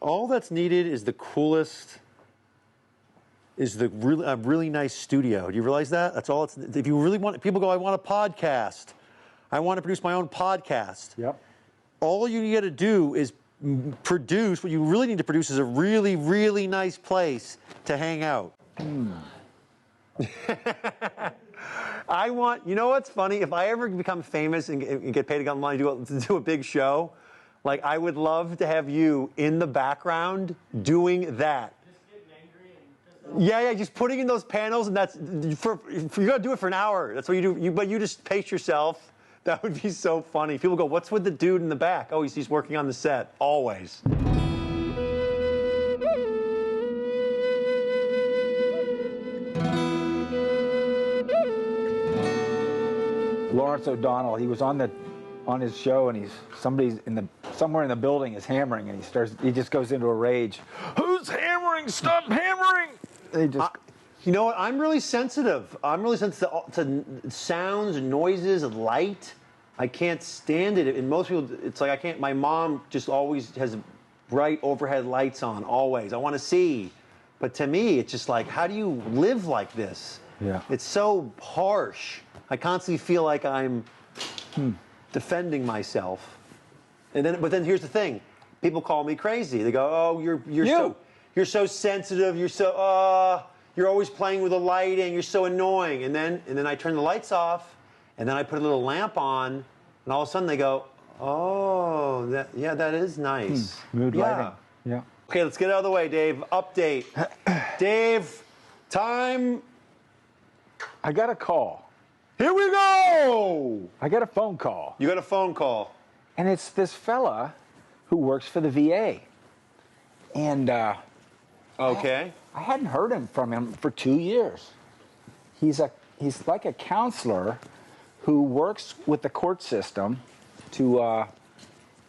All that's needed is the coolest, is the really nice studio. Do you realize that? That's all it's, if you really want, people go, I want a podcast. I want to produce my own podcast. Yep. All you got to do is produce, what you really need to produce is a really, really nice place to hang out. I want, you know what's funny? If I ever become famous and get paid to come online to do a big show, like I would love to have you in the background doing that. Just getting angry and Yeah, just putting in those panels, and that's, you gotta do it for an hour. That's what you do, but you just pace yourself. That would be so funny. People go, what's with the dude in the back? Oh, he's working on the set, always. Lawrence O'Donnell, he was on his show, and somewhere in the building is hammering, and he just goes into a rage. Who's hammering? Stop hammering! They just. You know what? I'm really sensitive. I'm really sensitive to sounds, noises, light. I can't stand it. And most people, it's like I can't. My mom just always has bright overhead lights on, always. I want to see. But to me, it's just like, how do you live like this? Yeah. It's so harsh. I constantly feel like I'm defending myself. But then here's the thing. People call me crazy. They go, oh, you're so sensitive. You're always playing with the lighting. You're so annoying. And then I turn the lights off, and then I put a little lamp on, and all of a sudden they go, oh, that is nice. Mood lighting. Yeah. Okay, let's get out of the way, Dave. Update. Dave, time. I got a call. Here we go. I got a phone call. You got a phone call. And it's this fella who works for the VA. And Okay. I hadn't heard from him for 2 years. He's like a counselor who works with the court system to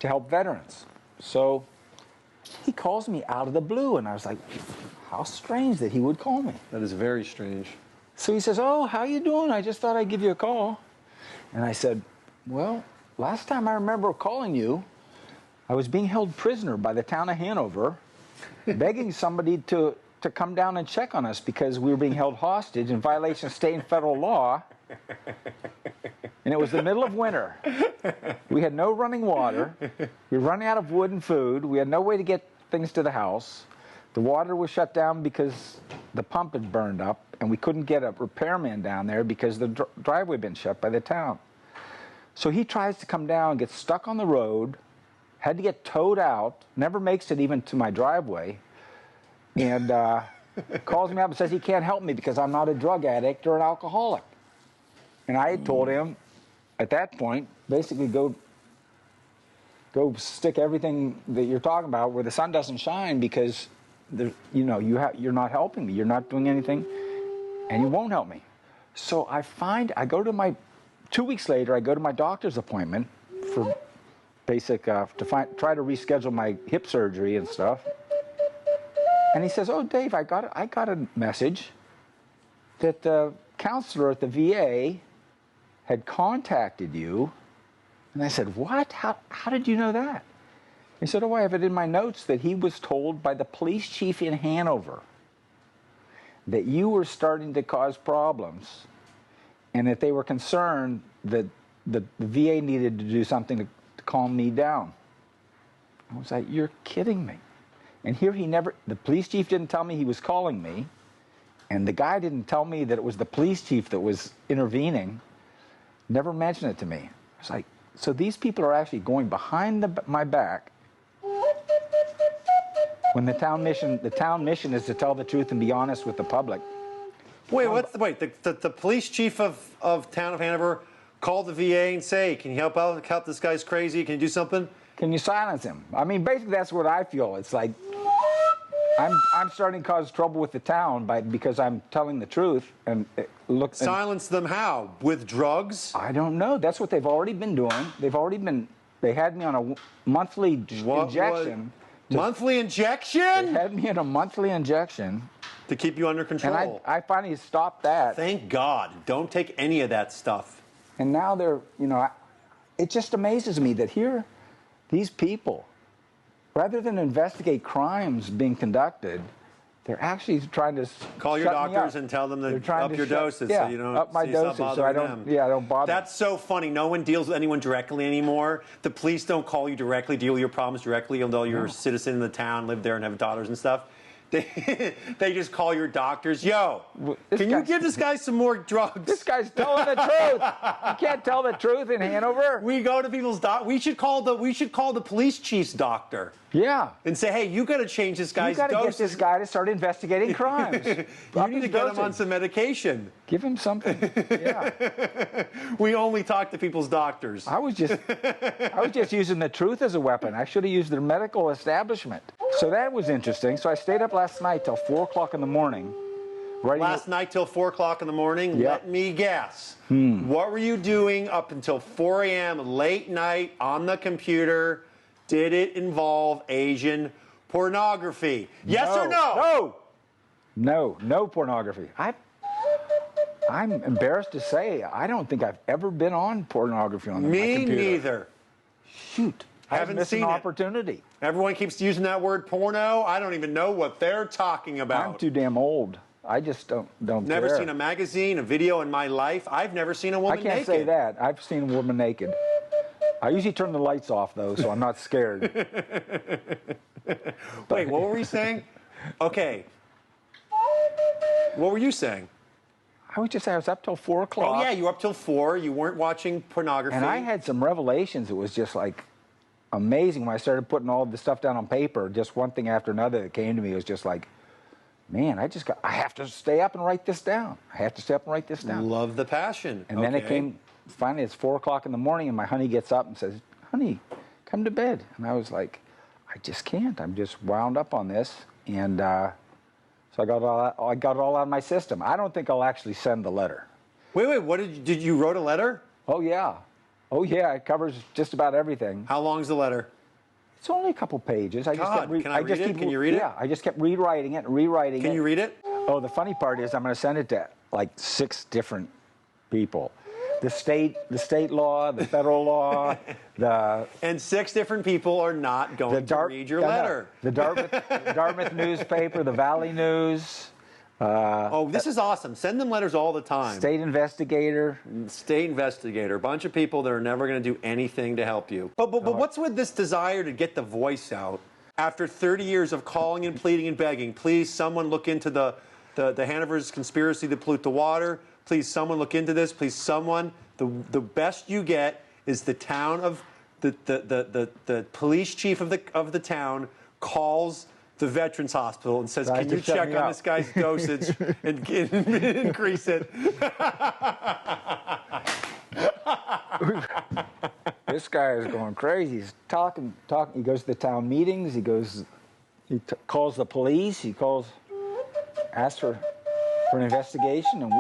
help veterans. So he calls me out of the blue, and I was like, how strange that he would call me. That is very strange. So he says, oh, how you doing? I just thought I'd give you a call. And I said, well, last time I remember calling you, I was being held prisoner by the town of Hanover, begging somebody to come down and check on us because we were being held hostage in violation of state and federal law. And it was the middle of winter. We had no running water. We were running out of wood and food. We had no way to get things to the house. The water was shut down because the pump had burned up, and we couldn't get a repairman down there because the driveway had been shut by the town. So he tries to come down, gets stuck on the road, had to get towed out, never makes it even to my driveway, and calls me up and says he can't help me because I'm not a drug addict or an alcoholic. And I had told him at that point, basically go stick everything that you're talking about where the sun doesn't shine because you're not helping me. You're not doing anything, and you won't help me. So I go to 2 weeks later, I go to my doctor's appointment for basic, try to reschedule my hip surgery and stuff. And he says, oh, Dave, I got a message that the counselor at the VA had contacted you. And I said, what? How did you know that? He said, oh, I have it in my notes that he was told by the police chief in Hanover that you were starting to cause problems and that they were concerned that the VA needed to do something to calm me down. I was like, you're kidding me. And here the police chief didn't tell me he was calling me, and the guy didn't tell me that it was the police chief that was intervening, never mentioned it to me. I was like, so these people are actually going behind my back when the town mission is to tell the truth and be honest with the public. Wait, the police chief of town of Hanover called the VA and say, can you help this guy's crazy? Can you do something? Can you silence him? I mean, basically that's what I feel. It's like I'm starting to cause trouble with the town because I'm telling the truth and silence them how? With drugs? I don't know. That's what they've already been doing. They had me on a monthly injection. Monthly injection? They had me in a monthly injection. To keep you under control. And I finally stopped that. Thank God. Don't take any of that stuff. And now it just amazes me that here, these people rather than investigate crimes being conducted, they're actually trying to Call your shut me doctors up. and tell them They're to trying up to your shut- doses yeah, so you don't up my so you stop doses so I bothering don't them. I don't bother. That's so funny. No one deals with anyone directly anymore. The police don't call you directly, deal with your problems directly, although you're a citizen in the town, live there, and have daughters and stuff. They just call your doctors. Yo, this can you guy- give this guy some more drugs? This guy's telling the truth. You can't tell the truth in Hanover. We go to people's We should call the police chief's doctor Yeah. and say, hey, you got to change this You guy's got to get dose. this guy to start investigating crimes. You Up need his to get him on dosage. some medication. Give him something. Yeah. We only talk to people's doctors. I was just using the truth as a weapon. I should have used the medical establishment. So that was interesting. So I stayed up last night till 4 o'clock in the morning. Writing Last night till 4 o'clock in the morning, Yep. let me guess. What were you doing up until 4 a.m. late night on the computer? Did it involve Asian pornography? Yes or no? No pornography. I'm embarrassed to say I don't think I've ever been on pornography on my Me computer. neither. Shoot, I Haven't missed seen an it. opportunity. Everyone keeps using that word porno. I don't even know what they're talking about. I'm too damn old. I just don't Never care. seen a magazine, a video in my life. I've never seen a I woman can't naked. say that. I've seen a woman naked. I usually turn the lights off though, so I'm not scared. Wait, what were we saying? Okay. What were you saying? I was up till 4 o'clock. Oh, yeah, you were up till 4. You weren't watching pornography. And I had some revelations. It was just like amazing when I started putting all the stuff down on paper. Just one thing after another that came to me. It was just like, man, I have to stay up and write this down. I have to stay up and write this down. Love the passion. And then it Okay. came, finally it's 4 o'clock in the morning and my honey gets up and says, honey, come to bed. And I was like, I just can't. I'm just wound up on this. And so I got it all out of my system. I don't think I'll actually send the letter. Wait, what did you wrote a letter? Oh, yeah. Oh, yeah. It covers just about everything. How long's the letter? It's only a couple pages. I just God, kept can I read it? Can you read it? Yeah, I just kept rewriting it. Can you read it? Oh, the funny part is I'm going to send it to like 6 different people. The state law, the federal law, And 6 different people are not going to read your letter. The Dartmouth newspaper, the Valley News, Oh, this is awesome. Send them letters all the time. state investigator. State investigator. A bunch of people that are never going to do anything to help you. But what's with this desire to get the voice out? After 30 years of calling and pleading and begging, please someone look into the Hanover's conspiracy to pollute the water. Please someone look into this. Please someone. The best you get is the town of the police chief of the town calls the Veterans Hospital and says, Tries "Can to you shut check me on up." this guy's dosage and increase it?" This guy is going crazy. He's talking. He goes to the town meetings. He calls the police. Asks for an investigation, and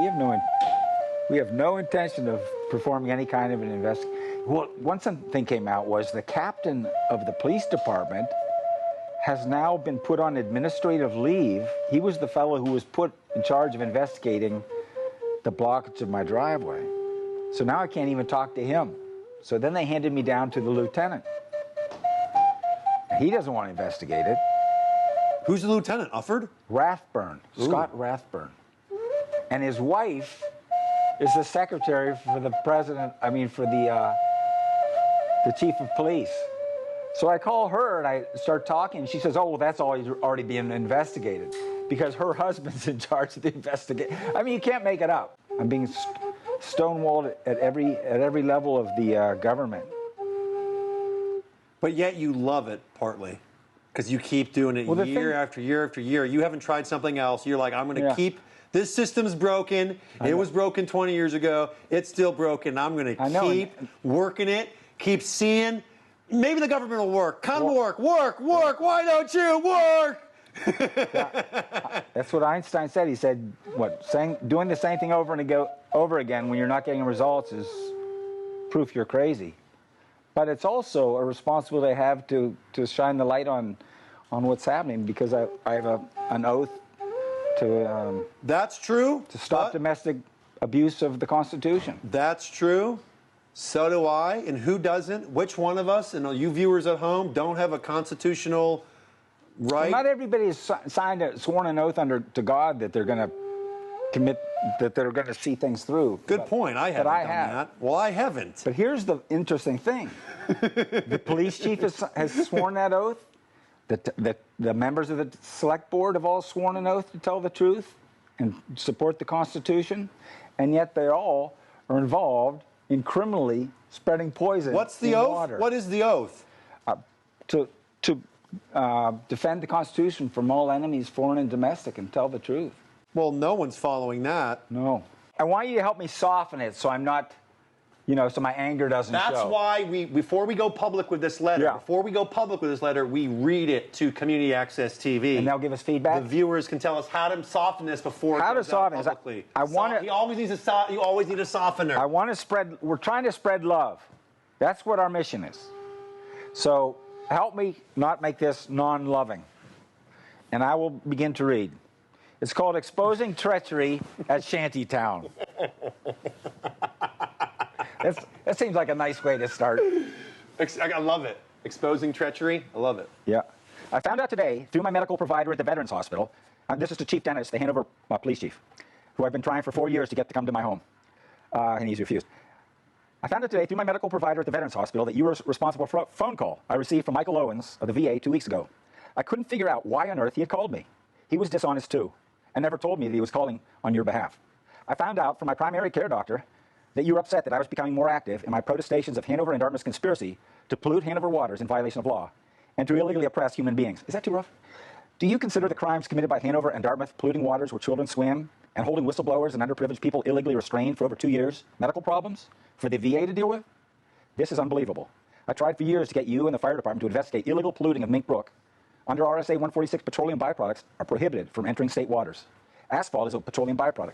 we have no intention of performing any kind of an investigation. Well, one thing came out was the captain of the police department has now been put on administrative leave. He was the fellow who was put in charge of investigating the blockage of my driveway. So now I can't even talk to him. So then they handed me down to the lieutenant. He doesn't want to investigate it. Who's the lieutenant? Ufford? Rathburn, Scott Rathburn. And his wife is the secretary for the for the chief of police. So I call her and I start talking, and she says, oh, well, that's already being investigated because her husband's in charge of the investigation. I mean, you can't make it up. I'm being stonewalled at every level of the government. But yet you love it partly because you keep doing it year after year after year. You haven't tried something else. You're like, I'm going to keep. This system's broken. It was broken 20 years ago. It's still broken. I'm going to keep working it. Keep seeing. Maybe the government will work. Work. Why don't you work? That's what Einstein said. He said, doing the same thing over and over again when you're not getting results is proof you're crazy. But it's also a responsibility I have to shine the light on what's happening because I have an oath to That's true. to stop domestic abuse of the Constitution. That's true. So do I. And who doesn't? Which one of us, and you viewers at home, don't have a constitutional right? Not everybody has sworn an oath to God that they're going to commit, that they're going to see things through. Good point. I haven't done that. Well, I haven't. But here's the interesting thing. The police chief has sworn that oath. The members of the select board have all sworn an oath to tell the truth and support the Constitution. And yet they all are involved in criminally spreading poison. What's the in oath? water. What is the oath? To defend the Constitution from all enemies, foreign and domestic, and tell the truth. Well, no one's following that. No. I want you to help me soften it so I'm not, so my anger doesn't show. That's why before we go public with this letter, we read it to Community Access TV. And they'll give us feedback? The viewers can tell us how to soften this before it goes out publicly. You always need a softener. We're trying to spread love. That's what our mission is. So help me not make this non-loving. And I will begin to read. It's called Exposing Treachery at Shantytown. That seems like a nice way to start. I love it. Exposing treachery. I love it. Yeah. I found out today through my medical provider at the Veterans Hospital, and this is the chief dentist, the Hanover police chief, who I've been trying for 4 years to get to come to my home, and he's refused. I found out today through my medical provider at the Veterans Hospital that you were responsible for a phone call I received from Michael Owens of the VA 2 weeks ago. I couldn't figure out why on earth he had called me. He was dishonest too, and never told me that he was calling on your behalf. I found out from my primary care doctor that you were upset that I was becoming more active in my protestations of Hanover and Dartmouth's conspiracy to pollute Hanover waters in violation of law and to illegally oppress human beings. Is that too rough? Do you consider the crimes committed by Hanover and Dartmouth, polluting waters where children swim and holding whistleblowers and underprivileged people illegally restrained for over 2 years, medical problems for the VA to deal with? This is unbelievable. I tried for years to get you and the fire department to investigate illegal polluting of Mink Brook. Under RSA 146, petroleum byproducts are prohibited from entering state waters. Asphalt is a petroleum byproduct.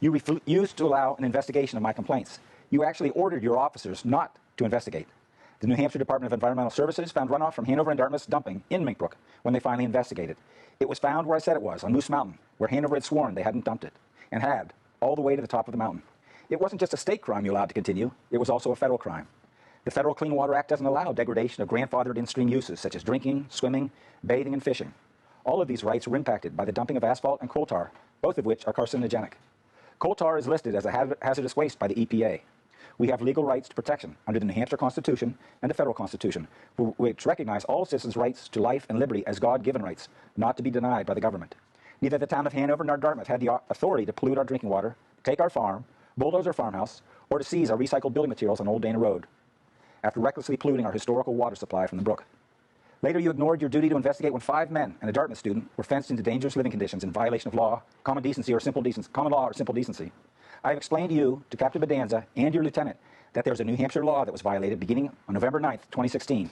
You refused to allow an investigation of my complaints. You actually ordered your officers not to investigate. The New Hampshire Department of Environmental Services found runoff from Hanover and Dartmouth's dumping in Mink Brook when they finally investigated. It was found where I said it was, on Moose Mountain, where Hanover had sworn they hadn't dumped it, and had, all the way to the top of the mountain. It wasn't just a state crime you allowed to continue, it was also a federal crime. The Federal Clean Water Act doesn't allow degradation of grandfathered in-stream uses, such as drinking, swimming, bathing, and fishing. All of these rights were impacted by the dumping of asphalt and coal tar, both of which are carcinogenic. Coal tar is listed as a hazardous waste by the EPA. We have legal rights to protection under the New Hampshire Constitution and the Federal Constitution, which recognize all citizens' rights to life and liberty as God-given rights, not to be denied by the government. Neither the town of Hanover nor Dartmouth had the authority to pollute our drinking water, take our farm, bulldoze our farmhouse, or to seize our recycled building materials on Old Dana Road, after recklessly polluting our historical water supply from the brook. Later, you ignored your duty to investigate when 5 men and a Dartmouth student were fenced into dangerous living conditions in violation of law, common law or simple decency. I have explained to you, to Captain Bedanza, and your lieutenant that there was a New Hampshire law that was violated beginning on November 9th, 2016.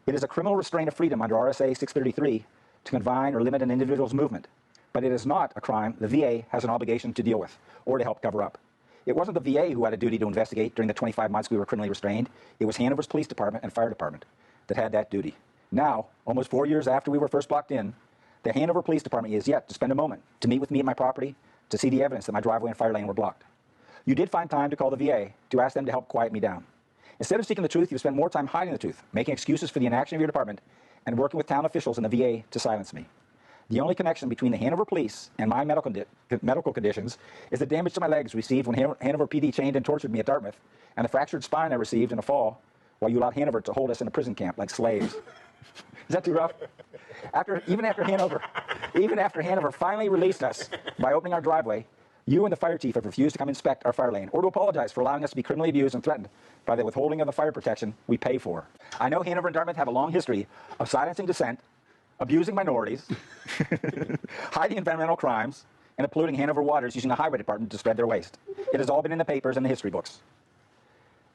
It is a criminal restraint of freedom under RSA 633 to confine or limit an individual's movement, but it is not a crime the VA has an obligation to deal with or to help cover up. It wasn't the VA who had a duty to investigate during the 25 months we were criminally restrained. It was Hanover's police department and fire department that had that duty. Now, almost 4 years after we were first blocked in, the Hanover Police Department is yet to spend a moment to meet with me at my property to see the evidence that my driveway and fire lane were blocked. You did find time to call the VA to ask them to help quiet me down. Instead of seeking the truth, you spent more time hiding the truth, making excuses for the inaction of your department, and working with town officials in the VA to silence me. The only connection between the Hanover Police and my medical conditions is the damage to my legs received when Hanover PD chained and tortured me at Dartmouth, and the fractured spine I received in a fall while you allowed Hanover to hold us in a prison camp like slaves. Is that too rough? Even after Hanover finally released us by opening our driveway, you and the fire chief have refused to come inspect our fire lane or to apologize for allowing us to be criminally abused and threatened by the withholding of the fire protection we pay for. I know Hanover and Dartmouth have a long history of silencing dissent, abusing minorities, hiding environmental crimes, and polluting Hanover waters using the highway department to spread their waste. It has all been in the papers and the history books.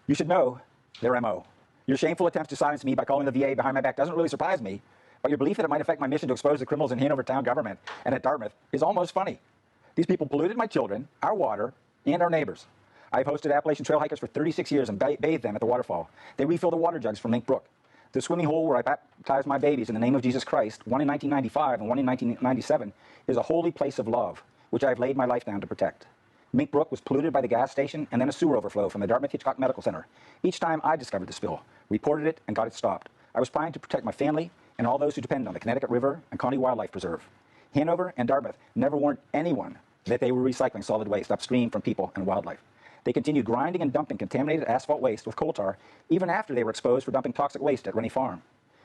You should know their MO. Your shameful attempts to silence me by calling the VA behind my back doesn't really surprise me, but your belief that it might affect my mission to expose the criminals in Hanover town government and at Dartmouth is almost funny. These people polluted my children, our water, and our neighbors. I've hosted Appalachian Trail hikers for 36 years and bathed them at the waterfall. They refill the water jugs from Mink Brook. The swimming hole where I baptized my babies in the name of Jesus Christ, one in 1995 and one in 1997, is a holy place of love, which I have laid my life down to protect. Mink Brook was polluted by the gas station and then a sewer overflow from the Dartmouth Hitchcock Medical Center. Each time I discovered the spill, reported it, and got it stopped, I was trying to protect my family and all those who depend on the Connecticut River and Conty Wildlife Preserve. Hanover and Dartmouth never warned anyone that they were recycling solid waste upstream from people and wildlife. They continued grinding and dumping contaminated asphalt waste with coal tar even after they were exposed for dumping toxic waste at Rennie Farm.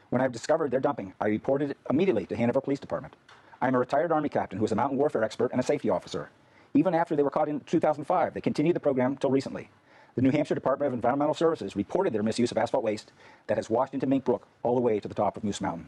When I discovered their dumping, I reported it immediately to Hanover Police Department. I am a retired Army captain who is a mountain warfare expert and a safety officer. Even after they were caught in 2005, they continued the program until recently. The New Hampshire Department of Environmental Services reported their misuse of asphalt waste that has washed into Mink Brook all the way to the top of Moose Mountain.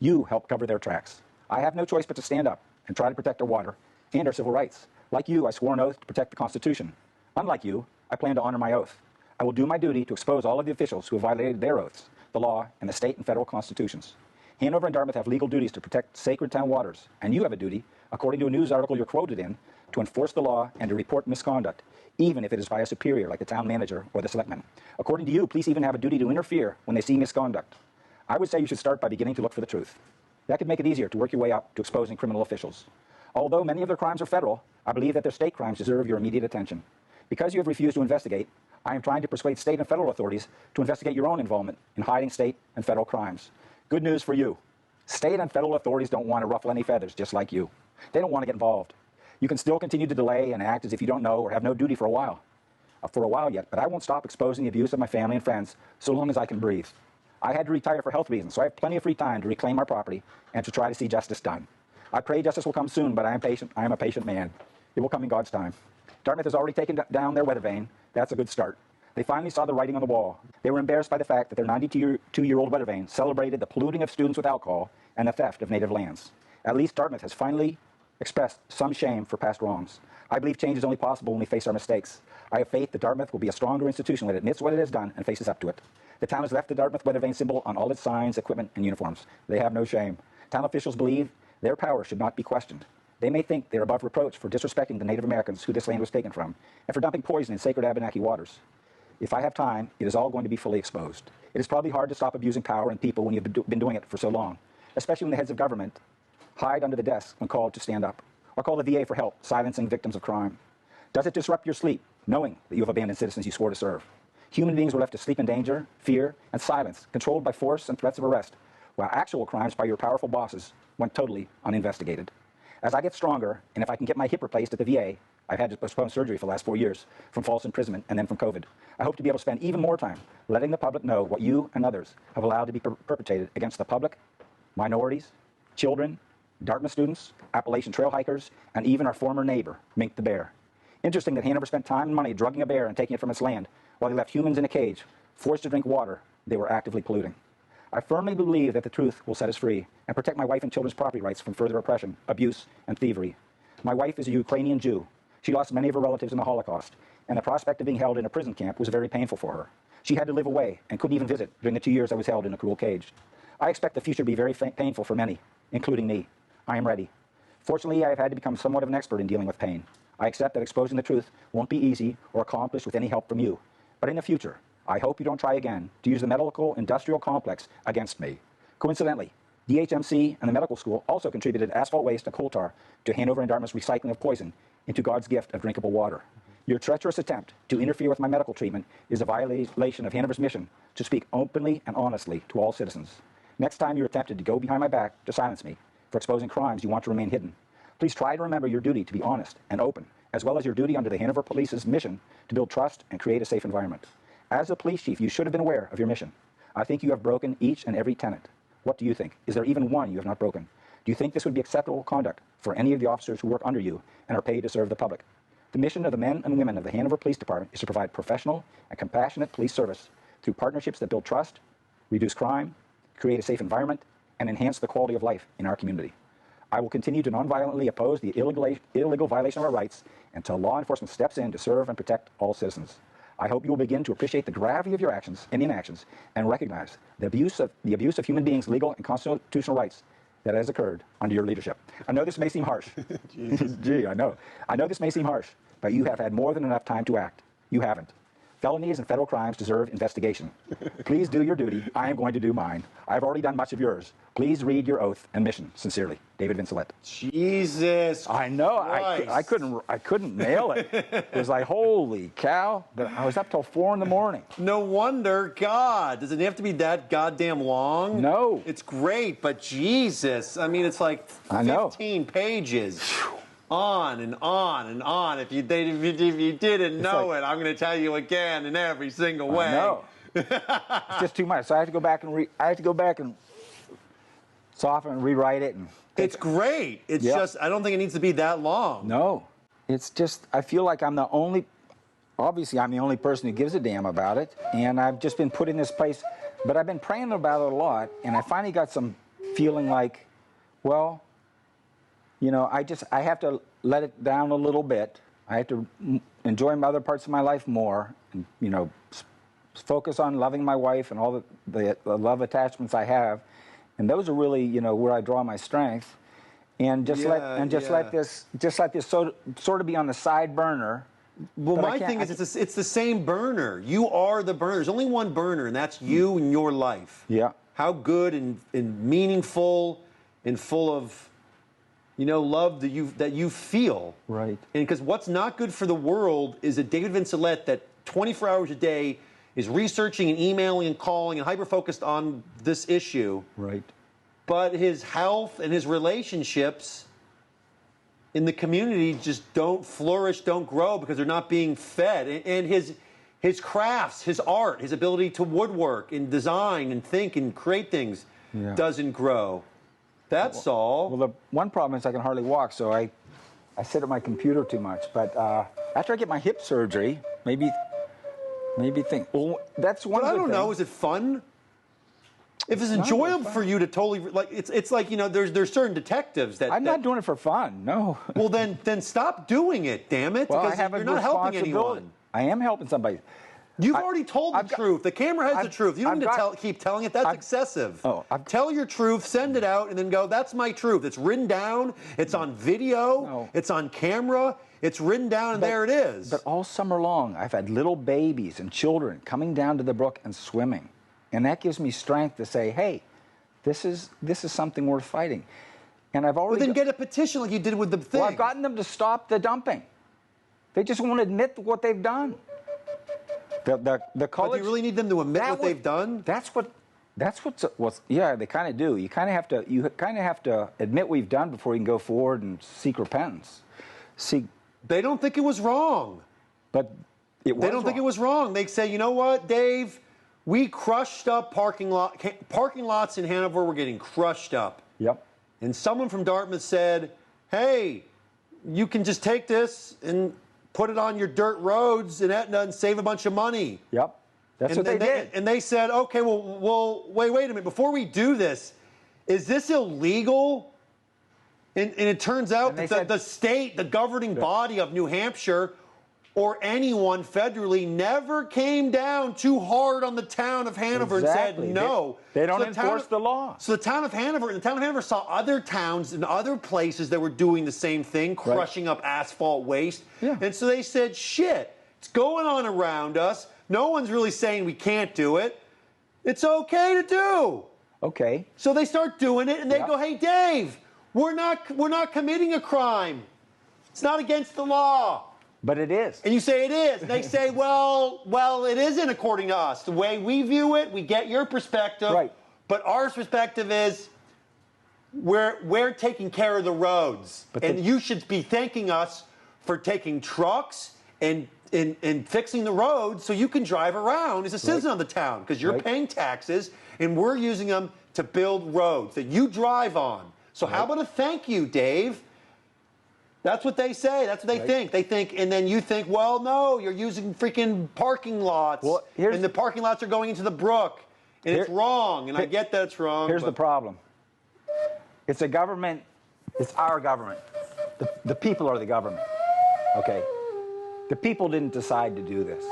You helped cover their tracks. I have no choice but to stand up and try to protect our water and our civil rights. Like you, I swore an oath to protect the Constitution. Unlike you, I plan to honor my oath. I will do my duty to expose all of the officials who have violated their oaths, the law, and the state and federal constitutions. Hanover and Dartmouth have legal duties to protect sacred town waters, and you have a duty, according to a news article you're quoted in, to enforce the law and to report misconduct, even if it is by a superior like the town manager or the selectmen. According to you, police even have a duty to interfere when they see misconduct. I would say you should start by beginning to look for the truth. That could make it easier to work your way up to exposing criminal officials. Although many of their crimes are federal, I believe that their state crimes deserve your immediate attention. Because you have refused to investigate, I am trying to persuade state and federal authorities to investigate your own involvement in hiding state and federal crimes. Good news for you. State and federal authorities don't want to ruffle any feathers, just like you. They don't want to get involved. You can still continue to delay and act as if you don't know or have no duty for a while yet, but I won't stop exposing the abuse of my family and friends so long as I can breathe. I had to retire for health reasons, so I have plenty of free time to reclaim our property and to try to see justice done. I pray justice will come soon, but I am patient. I am a patient man. It will come in God's time. Dartmouth has already taken down their weather vane. That's a good start. They finally saw the writing on the wall. They were embarrassed by the fact that their 92-year-old weather vane celebrated the polluting of students with alcohol and the theft of native lands. At least Dartmouth has finally expressed some shame for past wrongs. I believe change is only possible when we face our mistakes. I have faith that Dartmouth will be a stronger institution when it admits what it has done and faces up to it. The town has left the Dartmouth weather vane symbol on all its signs, equipment, and uniforms. They have no shame. Town officials believe their power should not be questioned. They may think they're above reproach for disrespecting the Native Americans who this land was taken from, and for dumping poison in sacred Abenaki waters. If I have time, it is all going to be fully exposed. It is probably hard to stop abusing power and people when you've been doing it for so long, especially when the heads of government hide under the desk when called to stand up, or call the VA for help silencing victims of crime. Does it disrupt your sleep, knowing that you have abandoned citizens you swore to serve? Human beings were left to sleep in danger, fear, and silence, controlled by force and threats of arrest, while actual crimes by your powerful bosses went totally uninvestigated. As I get stronger, and if I can get my hip replaced at the VA, I've had to postpone surgery for the last 4 years, from false imprisonment and then from COVID. I hope to be able to spend even more time letting the public know what you and others have allowed to be perpetrated against the public, minorities, children, Dartmouth students, Appalachian trail hikers, and even our former neighbor, Mink the bear. Interesting that Hanover spent time and money drugging a bear and taking it from its land, while they left humans in a cage, forced to drink water they were actively polluting. I firmly believe that the truth will set us free and protect my wife and children's property rights from further oppression, abuse, and thievery. My wife is a Ukrainian Jew. She lost many of her relatives in the Holocaust, and the prospect of being held in a prison camp was very painful for her. She had to live away and couldn't even visit during the 2 years I was held in a cruel cage. I expect the future to be very painful for many, including me. I am ready. Fortunately, I have had to become somewhat of an expert in dealing with pain. I accept that exposing the truth won't be easy or accomplished with any help from you. But in the future, I hope you don't try again to use the medical industrial complex against me. Coincidentally, DHMC and the medical school also contributed asphalt waste and coal tar to Hanover and Dartmouth's recycling of poison into God's gift of drinkable water. Your treacherous attempt to interfere with my medical treatment is a violation of Hanover's mission to speak openly and honestly to all citizens. Next time you're tempted to go behind my back to silence me for exposing crimes you want to remain hidden, please try to remember your duty to be honest and open, as well as your duty under the Hanover Police's mission to build trust and create a safe environment. As a police chief, you should have been aware of your mission. I think you have broken each and every tenet. What do you think? Is there even one you have not broken? Do you think this would be acceptable conduct for any of the officers who work under you and are paid to serve the public? The mission of the men and women of the Hanover Police Department is to provide professional and compassionate police service through partnerships that build trust, reduce crime, create a safe environment, and enhance the quality of life in our community. I will continue to nonviolently oppose the illegal violation of our rights until law enforcement steps in to serve and protect all citizens. I hope you will begin to appreciate the gravity of your actions and inactions and recognize the abuse of human beings' legal and constitutional rights that has occurred under your leadership. I know this may seem harsh. Gee, I know. I know this may seem harsh, but you have had more than enough time to act. You haven't. felonies and federal crimes deserve investigation. Please do your duty. I am going to do mine. I've already done much of yours. Please read your oath and mission. Sincerely, David Vincelette. Jesus. I know. Christ. I couldn't nail it. It was like, holy cow! But I was up till 4 in the morning. No wonder. God, does it have to be that goddamn long? No. It's great, but Jesus. I mean, it's like I know. 15 pages. On and on and on. If you didn't know like- it, I'm going to tell you again in every single way. No, it's just too much. So I have to go back and soften and rewrite it. And It's great. It's Yeah. just I don't think it needs to be that long. no, it's just I feel like I'm the only person who gives a damn about it, and I've just been put in this place. But I've been praying about it a lot, and I finally got some feeling like, well, you know, I have to let it down a little bit. I have to enjoy my other parts of my life more, and, you know, focus on loving my wife and all the love attachments I have, and those are really, you know, where I draw my strength. And just let this sort of be on the side burner. Well, But I my can't- thing is it's the same burner. You are the burner. There's only one burner, and that's you and your life. Yeah. How good and meaningful and full of, you know, love that you feel. Right. And because what's not good for the world is a David Vincelette that 24 hours a day is researching and emailing and calling and hyper-focused on this issue. Right. But his health and his relationships in the community just don't flourish, don't grow because they're not being fed. And his crafts, his art, his ability to woodwork and design and think and create things doesn't grow. That's all. Well, the one problem is I can hardly walk, so I sit at my computer too much. But after I get my hip surgery, maybe think. Well, that's one. But I good don't thing. know. Is it fun? If it's not enjoyable fun. for you to totally like, it's like, you know, there's certain detectives that I'm not doing it for fun. No. Well, then stop doing it, damn it, Well, I because have a you're not helping responsibility. anyone. I am helping somebody. You've already told the truth. The camera has the truth. You don't need to keep telling it. That's excessive. Tell your truth, send it out, and then go, that's my truth. It's written down. It's on video. No. It's on camera. It's written down, and there it is. But all summer long, I've had little babies and children coming down to the brook and swimming. And that gives me strength to say, hey, this is something worth fighting. And I've already... Well, then get a petition like you did with the thing. Well, I've gotten them to stop the dumping. They just won't admit what they've done. The college... But do you really need them to admit what they've done? That's what's yeah, they kind of do. You kind of have to admit what you've done before you can go forward and seek repentance. They don't think it was wrong. But it was They don't think it was wrong. They say, you know what, Dave? We crushed up parking lots in Hanover were getting crushed up. Yep. And someone from Dartmouth said, hey, you can just take this and put it on your dirt roads in Etna and save a bunch of money. Yep. That's what they did. And they said, okay, well, wait a minute. Before we do this, is this illegal? And it turns out that the state, the governing body of New Hampshire, or anyone federally never came down too hard on the town of Hanover Exactly. and said no. They don't So enforce the law. So the town of Hanover saw other towns and other places that were doing the same thing, crushing up asphalt waste. Yeah. And so they said, shit, it's going on around us. No one's really saying we can't do it. It's okay to do. Okay. So they start doing it and they Yeah. go, hey, Dave, we're not committing a crime. It's not against the law. But it is. And you say it is. And they say, well, it isn't according to us. The way we view it, we get your perspective. Right. But our perspective is we're taking care of the roads. And you should be thanking us for taking trucks and fixing the roads so you can drive around as a citizen of the town because you're paying taxes and we're using them to build roads that you drive on. So how about a thank you, Dave? That's what they say. That's what they think. They think, and then you think, well, no, you're using freaking parking lots. Well, and the parking lots are going into the brook. And it's wrong. And I get that it's wrong. Here's the problem. It's a government. It's our government. The people are the government. Okay? The people didn't decide to do this.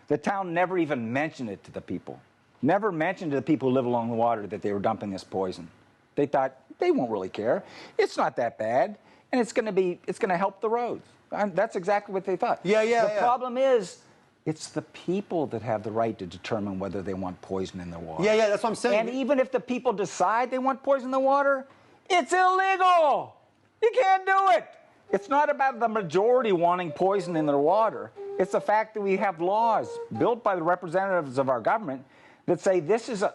The town never even mentioned it to the people. Never mentioned to the people who live along the water that they were dumping this poison. They thought, they won't really care. It's not that bad. And it's going to help the roads. That's exactly what they thought. Yeah. The problem is It's the people that have the right to determine whether they want poison in their water. Yeah, that's what I'm saying. And even if the people decide they want poison in the water, it's illegal. You can't do it. It's not about the majority wanting poison in their water. It's the fact that we have laws built by the representatives of our government that say this is a.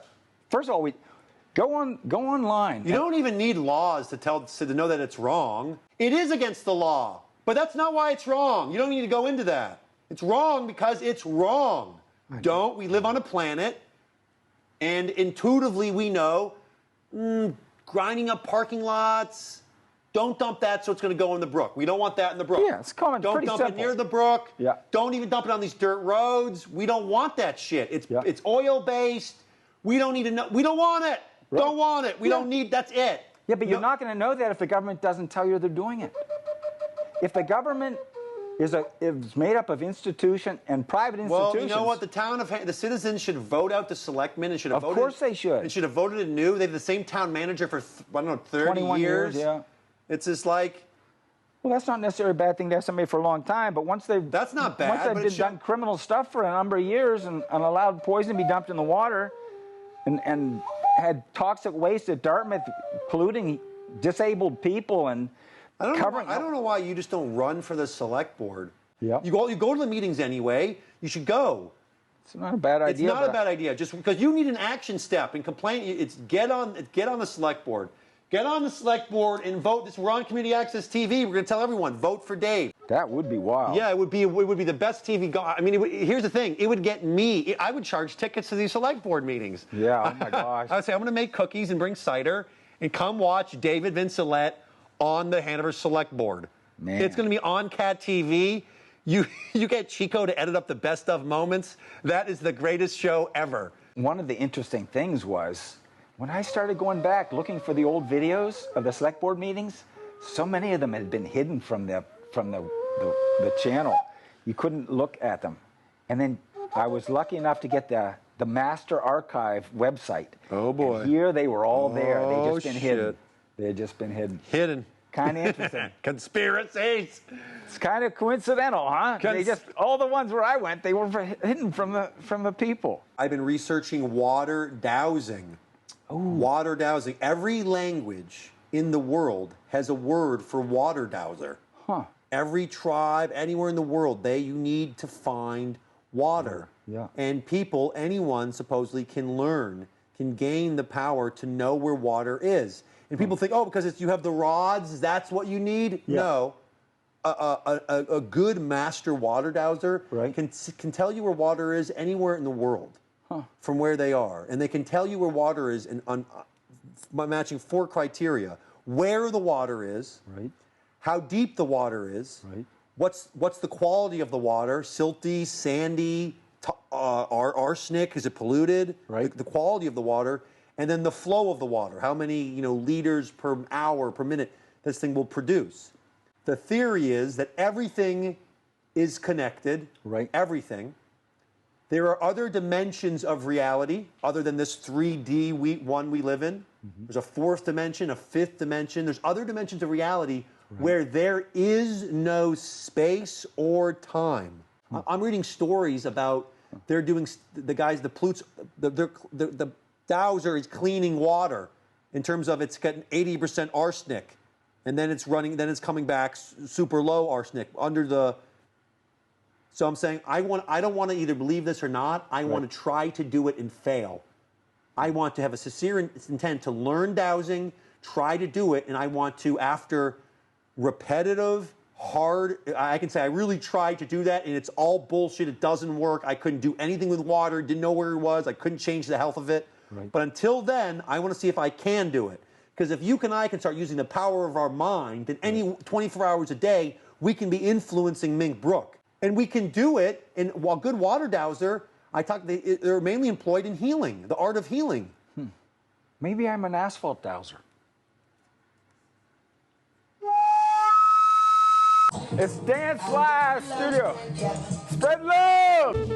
First of all, we go online. You don't even need laws to know that it's wrong. It is against the law, but that's not why it's wrong. You don't need to go into that. It's wrong because it's wrong. We live on a planet, and intuitively we know, grinding up parking lots, don't dump that so it's going to go in the brook. We don't want that in the brook. Yeah, it's common. Don't pretty dump simple. it near the brook. Yeah. Don't even dump it on these dirt roads. We don't want that shit. It's oil-based. We don't need to know. We don't want it. Right. Don't want it. We don't need, that's it. Yeah, but you're not going to know that if the government doesn't tell you they're doing it. If the government is made up of institution and private institutions. Well, you know what? The citizens should vote out the selectmen and should have voted. Of course they should. And should have voted anew. They have the same town manager for, 30 21 years. Yeah. It's just like. Well, that's not necessarily a bad thing to have somebody for a long time, but once they've. That's not bad. Once they've done criminal stuff for a number of years and allowed poison to be dumped in the water and had toxic waste at Dartmouth polluting disabled people and. I don't know why you just don't run for the select board. Yeah. You go to the meetings anyway. You should go. It's not a bad idea. It's not a bad idea. Just because you need an action step and complain, it's get on the select board. Get on the select board and vote. We're on Community Access TV. We're going to tell everyone, vote for Dave. That would be wild. Yeah, it would be the best TV. I mean, here's the thing. It would get me. I would charge tickets to these select board meetings. Yeah. Oh my gosh. I would say I'm going to make cookies and bring cider and come watch David Vincelette on the Hanover Select Board. Man. It's going to be on Cat TV. You get Chico to edit up the best of moments. That is the greatest show ever. One of the interesting things was when I started going back looking for the old videos of the select board meetings, so many of them had been hidden from the channel. You couldn't look at them. And then I was lucky enough to get the Master Archive website. Oh boy. And here they were all there. They'd just been shit. hidden. They had just been hidden. Hidden. Kind of interesting. Conspiracies. It's kind of coincidental, huh? All the ones where I went, they were hidden from the people. I've been researching water dowsing. Ooh. Water dowsing. Every language in the world has a word for water dowser. Huh. Every tribe, anywhere in the world, you need to find water. Yeah. And people, anyone supposedly can gain the power to know where water is. And people think, because you have the rods, that's what you need? Yeah. No. A good master water dowser can tell you where water is anywhere in the world from where they are. And they can tell you where water is by matching 4 criteria. Where the water is, how deep the water is, what's the quality of the water, silty, sandy, arsenic, is it polluted, the quality of the water, and then the flow of the water, how many liters per hour, per minute this thing will produce. The theory is that everything is connected, everything. There are other dimensions of reality other than this 3D one we live in. Mm-hmm. There's a 4th dimension, a 5th dimension. There's other dimensions of reality where there is no space or time. I'm reading stories about they're doing the dowser is cleaning water in terms of it's got 80% arsenic, and then it's coming back super low arsenic under the. So I'm saying I don't want to either believe this or not. I want to try to do it and fail. I want to have a sincere intent to learn dowsing, try to do it, and I want to, after repetitive, hard, I can say I really tried to do that, and it's all bullshit. It doesn't work. I couldn't do anything with water. Didn't know where it was. I couldn't change the health of it. But until then, I want to see if I can do it. Because if you and I can start using the power of our mind, then any 24 hours a day, we can be influencing Mink Brook. And we can do it, and while good water dowser, they're mainly employed in healing, the art of healing. Maybe I'm an asphalt dowser. It's Dance Live Studio. Spread love!